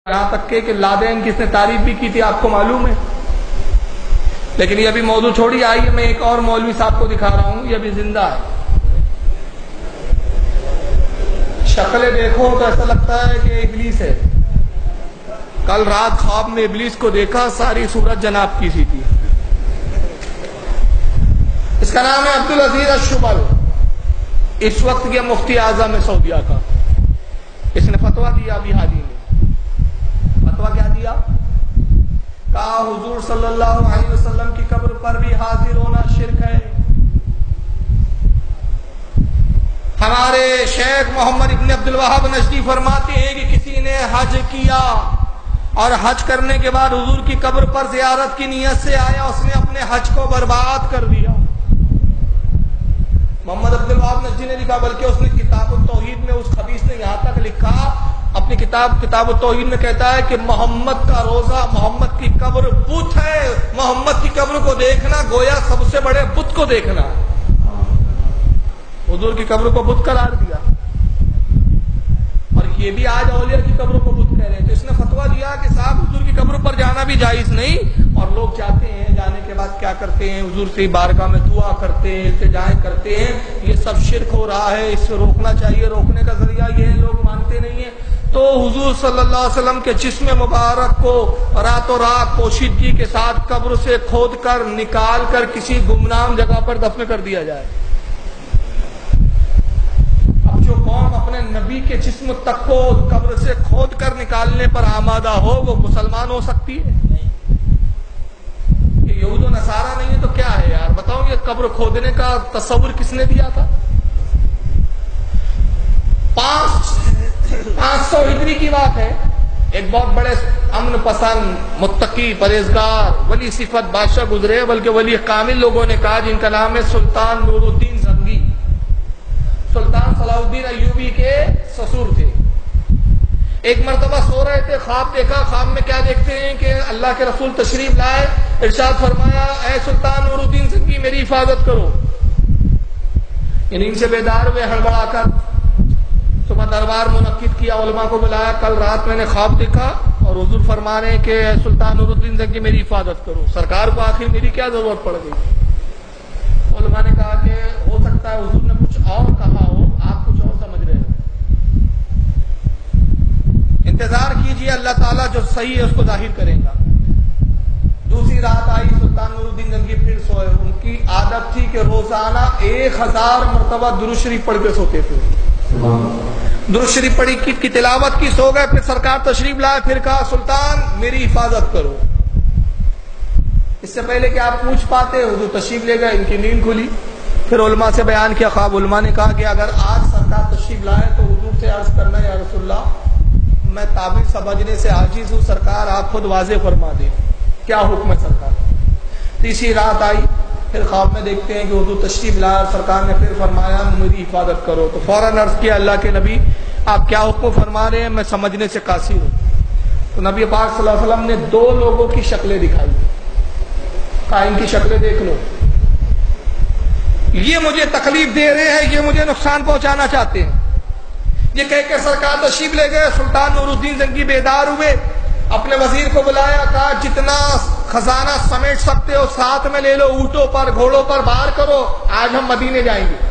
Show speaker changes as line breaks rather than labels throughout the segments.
یہاں تک کہ لادین کس نے تعریف بھی کی تھی آپ کو معلوم ہے. لیکن یہ ابھی موضوع چھوڑی. آئیے میں ایک اور مولوی صاحب کو دکھا رہا ہوں, یہ ابھی زندہ ہے. شکلیں دیکھو تو ایسا لگتا ہے کہ ابلیس ہے. کل رات خواب میں ابلیس کو دیکھا, ساری صورت جناب کی سی تھی. اس کا نام ہے عبدالعزیز الشبل. اس وقت یہ مفتی اعظم ہے سعودیہ کا. اس نے فتویٰ دیا ابھی حال ہی میں. فتویٰ کیا دیا؟ کہا حضور صلی اللہ علیہ وسلم کی قبر پر بھی حاضر ہونا شرک ہے. ہمارے شیخ محمد ابن عبد الوہاب نجدی فرماتے ہیں کہ کسی نے حج کیا اور حج کرنے کے بعد حضور کی قبر پر زیارت کی نیت سے آیا, اس نے اپنے حج کو برباد کر دیا. محمد عبد الوہاب نجدی نے لکھا, بلکہ اس نے کتاب التوحید میں, اس خبیث نے یہاں تک لکھا اپنی کتاب التوحید میں کہتا ہے کہ محمد کا روزہ, محمد کی قبر بت ہے. محمد کی قبر کو دیکھنا گویا سب سے بڑے بت کو دیکھنا. حضور کی قبر کو بت قرار دیا, اور یہ بھی آج اولیاء کی قبر کو بت کہہ رہے ہیں. تو اس نے فتویٰ دیا کہ صاحب حضور کی قبر پر جانا بھی جائز نہیں, اور لوگ جاتے ہیں, جانے کے بعد کیا کرتے ہیں, حضور سے بارگاہ میں دعا کرتے ہیں, التجائیں کرتے ہیں. یہ سب شرک ہو رہا ہے, اس سے روکنا چاہیے. روکنے کا ذریعہ یہ ہے, لوگ مانتے نہیں ہیں. تو حضور صلی اللہ علیہ وسلم کے جسم مبارک کو راتوں رات پوشیدگی کے ساتھ قبر سے کھود کر نکال کر کسی گمنام جگہ پر دفن کر دیا جائے. اب جو قوم اپنے نبی کے جسم تک کو قبر سے کھود کر نکالنے پر آمادہ ہو, وہ مسلمان ہو سکتی ہے؟ یہ یہود و نصارہ نہیں ہے تو کیا ہے یار؟ بتاؤ, یہ قبر کھودنے کا تصور کس نے دیا تھا؟ 500 ہجری کی بات ہے. ایک بہت بڑے امن پسند, متقی, پرہیزگار, ولی صفت بادشاہ گزرے, بلکہ ولی کامل لوگوں نے کہا, جن کا نام ہے سلطان نور الدین زنگی. سلطان صلاح الدین ایوبی کے سسر تھے. ایک مرتبہ سو رہے تھے, خواب دیکھا. خواب میں کیا دیکھتے ہیں کہ اللہ کے رسول تشریف لائے, ارشاد فرمایا, اے سلطان نور الدین زنگی میری حفاظت کرو. نیند سے بیدار ہوئے, ہڑبڑا کر صبح دربار منعقد کیا, علماء کو بلایا. کل رات میں نے خواب دیکھا اور حضور فرما رہے ہیں کہ سلطان نور الدین زنگی میری حفاظت کرو. سرکار کو آخر میری کیا ضرورت پڑ گئی؟ علماء نے کہا کہ ہو سکتا ہے حضور نے کچھ اور کہا ہو, آپ کچھ اور سمجھ رہے ہیں. انتظار کیجئے, اللہ تعالیٰ جو صحیح ہے اس کو ظاہر کرے گا. دوسری رات آئی, سلطان نور الدین زنگی پھر سوئے. ان کی عادت تھی کہ روزانہ 1000 مرتبہ درود شریف پڑھ کے سوتے تھے. درود شریف پڑھی کی تلاوت کی, سو گئے. پھر سرکار تشریف لائے, پھر کہا سلطان میری حفاظت کرو. اس سے پہلے کہ آپ پوچھ پاتے, حضور تشریف لے گئے, ان کی نیند کھلی. پھر علماء سے بیان کیا خواب. علماء نے کہا کہ اگر آج سرکار تشریف لائے تو حضور سے عرض کرنا, یا رسول اللہ میں تعبیر سمجھنے سے عاجز ہوں, سرکار آپ خود واضح فرما دیں کیا حکم ہے سرکار. تیسری رات آئی, پھر خواب میں دیکھتے ہیں کہ حضور تشریف لائے, سرکار نے پھر فرمایا میری حفاظت کرو. تو فوراً عرض کیا, اللہ کے نبی آپ کیا حکم فرما رہے ہیں, میں سمجھنے سے قاصر ہوں. تو نبی پاک صلی اللہ علیہ وسلم نے 2 لوگوں کی شکلیں دکھائی. کہا ان کی شکلیں دیکھ لو, یہ مجھے تکلیف دے رہے ہیں, یہ مجھے نقصان پہنچانا چاہتے ہیں. یہ کہہ کے سرکار تشریف لے گئے. سلطان نور الدین زنگی بیدار ہوئے, اپنے وزیر کو بلایا, کہا جتنا خزانہ سمیٹ سکتے ہو ساتھ میں لے لو, اونٹوں پر گھوڑوں پر بار کرو, آج ہم مدینے جائیں گے.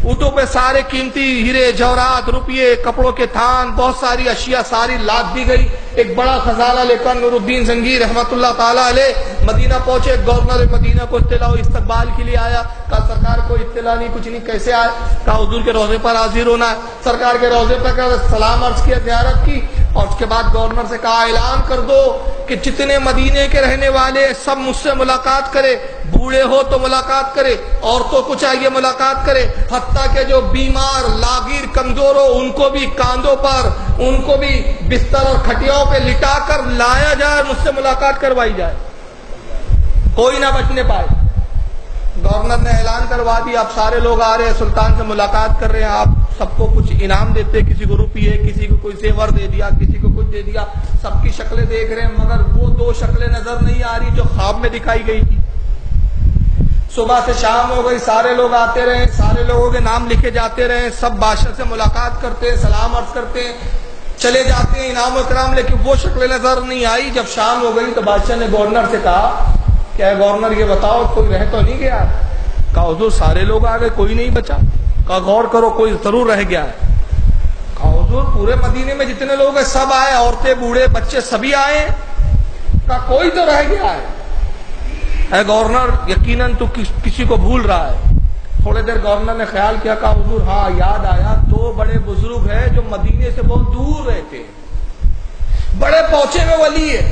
اونٹوں پہ سارے قیمتی ہیرے جواہرات, روپیے, کپڑوں کے تھان, بہت ساری اشیاء ساری لاد دی گئی. ایک بڑا خزانہ لے کر نور الدین زنگی رحمت اللہ تعالیٰ علیہ مدینہ پہنچے. گورنر مدینہ کو اطلاع استقبال کے لیے آیا. کہا سرکار کو اطلاع نہیں, کچھ نہیں, کیسے آئے؟ کہا حضور کے روضے پر حاضر ہونا ہے. سرکار کے روضے پر سلام عرض کیا, زیارت کی, اور اس کے بعد گورنر سے کہا اعلان کر دو کہ جتنے مدینے کے رہنے والے سب مجھ سے ملاقات کرے. بوڑھے ہو تو ملاقات کرے, عورتوں کو چاہیے ملاقات کرے, حتیٰ کہ جو بیمار لاغیر کمزور ہو ان کو بھی کاندھوں پر, ان کو بھی بستر اور کھٹیاؤں پہ لٹا کر لایا جائے, مجھ سے ملاقات کروائی جائے, کوئی نہ بچنے پائے. گورنر نے اعلان کروا دیا, اب سارے لوگ آ رہے ہیں, سلطان سے ملاقات کر رہے ہیں. آپ سب کو کچھ انعام دیتے, کسی کو روپیے, کسی کو کوئی زیور دے دیا, کسی کو کچھ دے دیا. سب کی شکلیں دیکھ رہے ہیں, مگر وہ 2 شکلیں نظر نہیں آ رہی جو خواب میں دکھائی گئی تھی. صبح سے شام ہو گئی, سارے لوگ آتے رہے, سارے لوگوں کے نام لکھے جاتے رہے, سب بادشاہ سے ملاقات کرتے ہیں, سلام عرض کرتے ہیں. چلے جاتے ہیں انعام و اکرام، لیکن وہ شکل نظر نہیں آئی۔ جب شام ہو گئی تو بادشاہ نے گورنر سے کہا کہ اے گورنر یہ بتاؤ کوئی رہ تو نہیں گیا؟ کہا حضور سارے لوگ آ گئے، کوئی نہیں بچا۔ کہا غور کرو کوئی ضرور رہ گیا ہے۔ کہا حضور پورے مدینے میں جتنے لوگ ہیں سب آئے، عورتیں بوڑھے بچے سبھی آئے۔ کہا کوئی تو رہ گیا ہے۔ اے گورنر یقیناً تو کسی کو بھول رہا ہے۔ تھوڑے دیر گورنر نے خیال کیا، کہا حضور ہاں یاد آیا، دو بڑے بزرگ ہیں جو مدینے سے بہت دور رہتے ہیں، بڑے پہنچے ہوئے ولی ہیں،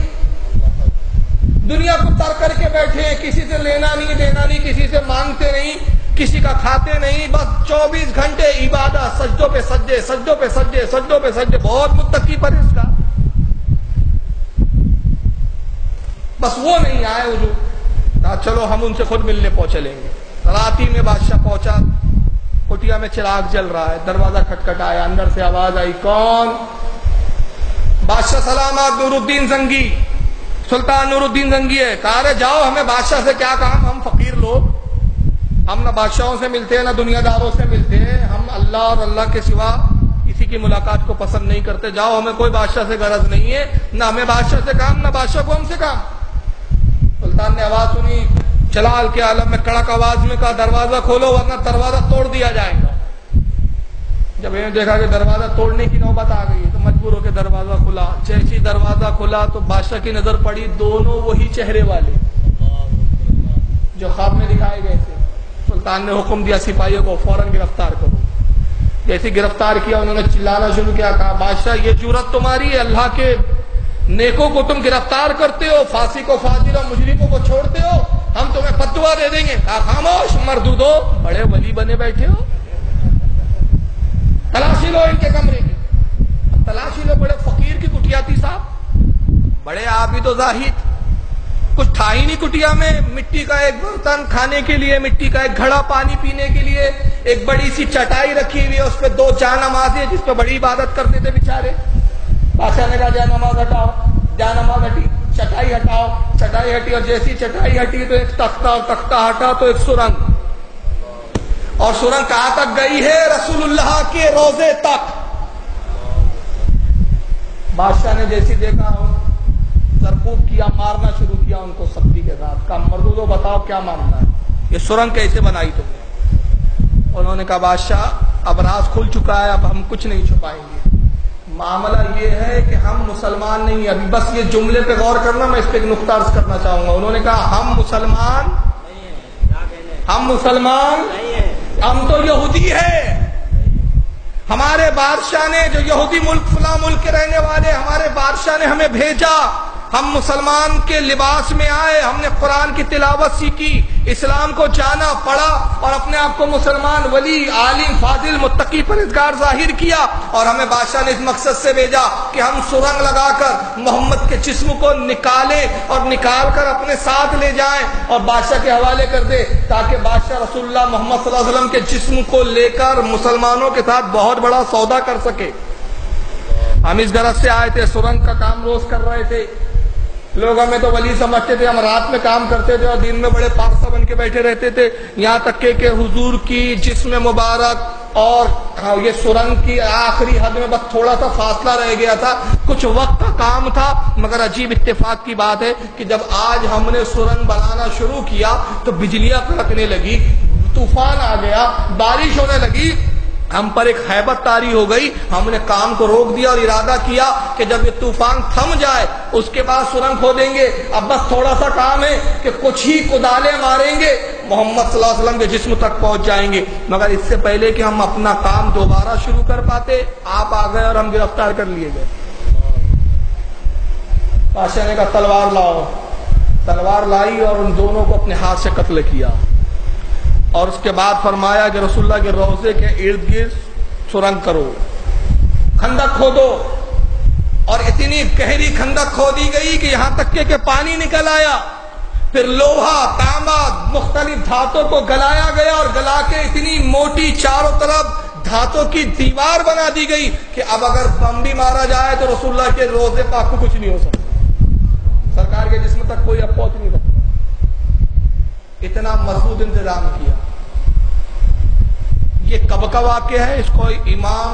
دنیا کو ترک کر کے بیٹھے ہیں، کسی سے لینا نہیں دینا نہیں، کسی سے مانگتے نہیں، کسی کا کھاتے نہیں، بس 24 گھنٹے عبادت، سجدوں پہ سجدے، سجدوں پہ سجدے، سجدوں پہ سجدے، بہت متقی پرہیزگار۔ بس وہ نہیں آئے حضور۔ کہا چلو ہم ان سے خود ملنے پہنچے گے۔ رات ہی میں بادشاہ پہنچا، کٹیا میں چراغ جل رہا ہے، دروازہ کھٹکھٹایا، اندر سے آواز آئی، کون؟ بادشاہ سلامت نور الدین زنگی، سلطان نور الدین زنگی ہے۔ کہا رہے جاؤ، ہمیں بادشاہ سے کیا کام، ہم فقیر لوگ، ہم نہ بادشاہوں سے ملتے ہیں نہ دنیا داروں سے ملتے ہیں، ہم اللہ اور اللہ کے سوا کسی کی ملاقات کو پسند نہیں کرتے، جاؤ ہمیں کوئی بادشاہ سے غرض نہیں ہے، نہ ہمیں بادشاہ سے کام نہ بادشاہ کو ہم سے کام۔ سلطان نے آواز سنی، جلال کے عالم میں کڑک آواز میں کہا دروازہ کھولو ورنہ دروازہ توڑ دیا جائے گا۔ جب انہوں نے دیکھا کہ دروازہ توڑنے کی نوبت آ گئی تو مجبور ہو کے دروازہ کھلا۔ جیسی دروازہ کھلا تو بادشاہ کی نظر پڑی دونوں وہی چہرے والے جو خواب میں دکھائے گئے تھے۔ سلطان نے حکم دیا سپاہیوں کو فوراً گرفتار کرو۔ جیسے گرفتار کیا انہوں نے چلانا شروع کیا، کہا بادشاہ یہ جرات تمہاری ہے، اللہ کے نیکوں کو تم گرفتار کرتے ہو، فاسق و فاجر اور مجرموں کو چھوڑتے ہو، ہم تمہیں فتوا دے دیں گے۔ کہا خاموش مردودو، بڑے ولی بنے بیٹھے ہو، تلاشی لو ان کے کمرے کی۔ اب تلاشی لو، بڑے فقیر کی کٹیا تھی صاحب، بڑے عابد و زاہد، کچھ تھا ہی نہیں کٹیا میں، مٹی کا ایک برتن کھانے کے لیے، مٹی کا ایک گھڑا پانی پینے کے لیے، ایک بڑی سی چٹائی رکھی ہوئی ہے، اس پہ 2 جاں نمازیں جس پہ بڑی عبادت کرتے تھے بیچارے۔ بادشاہ نے کہا جا نماز ہٹاؤ، جا نماز ہٹی، چٹائی ہٹاؤ، چٹائی ہٹی، اور جیسی چٹائی ہٹی تو ایک تختہ، اور تختہ ہٹا تو ایک سرنگ، اور سرنگ کہاں تک گئی ہے؟ رسول اللہ کے روضے تک۔ بادشاہ نے جیسی دیکھا سرکوب کیا، مارنا شروع کیا ان کو سختی کے ساتھ۔ کہا مردودو بتاؤ کیا معاملہ ہے، یہ سرنگ کیسے بنائی تم نے؟ انہوں نے کہا بادشاہ اب راز کھل چکا ہے، اب ہم کچھ نہیں چھپائیں گے، معاملہ یہ ہے کہ ہم مسلمان نہیں ہیں۔ ابھی بس یہ جملے پہ غور کرنا، میں اس پہ ایک نقطہ عرض کرنا چاہوں گا۔ انہوں نے کہا ہم مسلمان ہم تو یہودی ہے، ہمارے بادشاہ نے جو یہودی ملک فلاں ملک کے رہنے والے، ہمارے بادشاہ نے ہمیں بھیجا، ہم مسلمان کے لباس میں آئے، ہم نے قرآن کی تلاوت سیکھی، اسلام کو جانا پڑھا، اور اپنے آپ کو مسلمان ولی عالم فاضل متقی پرہیزگار ظاہر کیا، اور ہمیں بادشاہ نے اس مقصد سے بھیجا کہ ہم سرنگ لگا کر محمد کے جسم کو نکالیں اور نکال کر اپنے ساتھ لے جائیں اور بادشاہ کے حوالے کر دے، تاکہ بادشاہ رسول اللہ محمد صلی اللہ علیہ وسلم کے جسم کو لے کر مسلمانوں کے ساتھ بہت بڑا سودا کر سکے۔ ہم اس غرض سے آئے تھے، سرنگ کا کام روز کر رہے تھے، لوگ ہمیں تو ولی سمجھتے تھے، ہم رات میں کام کرتے تھے اور دن میں بڑے پارسا بن کے بیٹھے رہتے تھے، یہاں تک کہ حضور کی جسم مبارک اور یہ سرنگ کی آخری حد میں بس تھوڑا سا فاصلہ رہ گیا تھا، کچھ وقت کا کام تھا، مگر عجیب اتفاق کی بات ہے کہ جب آج ہم نے سرنگ بنانا شروع کیا تو بجلیاں کڑکنے لگی، طوفان آ گیا، بارش ہونے لگی، ہم پر ایک ہیبت طاری ہو گئی۔ ہم نے کام کو روک دیا اور ارادہ کیا کہ جب یہ طوفان تھم جائے اس کے بعد سرنگ کھودیں گے، اب بس تھوڑا سا کام ہے کہ کچھ ہی کدالیں ماریں گے، محمد صلی اللہ علیہ وسلم کے جسم تک پہنچ جائیں گے۔ مگر اس سے پہلے کہ ہم اپنا کام دوبارہ شروع کر پاتے، آپ آ گئے اور ہم گرفتار کر لیے گئے۔ بادشاہ نے کہا تلوار لاؤ، تلوار لائی اور ان دونوں کو اپنے ہاتھ سے قتل کیا، اور اس کے بعد فرمایا کہ رسول اللہ کے روضے کے ارد گرد سرنگ کرو، خندق کھودو، اور اتنی گہری خندق کھودی گئی کہ یہاں تک کہ پانی نکل آیا، پھر لوہا تانبا مختلف دھاتوں کو گلایا گیا، اور گلا کے اتنی موٹی چاروں طرف دھاتوں کی دیوار بنا دی گئی کہ اب اگر بم بھی مارا جائے تو رسول اللہ کے روضے پاک کو کچھ نہیں ہو سکتا، سرکار کے جسم تک کوئی اب پہنچ نہیں سکتا، اتنا مضبوط انتظام کیا۔ یہ کب کا واقعہ ہے؟ اس کو امام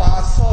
500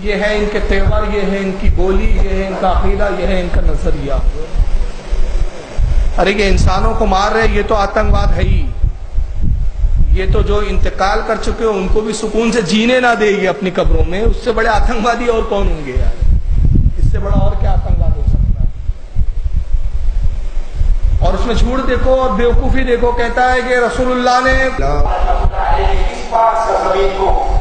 یہ ہے ان کے تیور، یہ ہے ان کی بولی، یہ ہے ان کا عقیدہ، یہ ہے ان کا نظریہ. ارے یہ انسانوں کو مار رہے، یہ تو آتنکواد ہے ہی. یہ تو جو انتقال کر چکے ان کو بھی سکون سے جینے نہ دے گی اپنی قبروں میں. اس سے بڑے آتنکوادی اور کون ہوں گے یار؟ اس سے بڑا اور کیا آتنکواد ہو سکتا ہے؟ اور اس میں جھوٹ دیکھو اور بیوقوفی دیکھو. کہتا ہے کہ رسول اللہ نے
اس بات کا زمین کو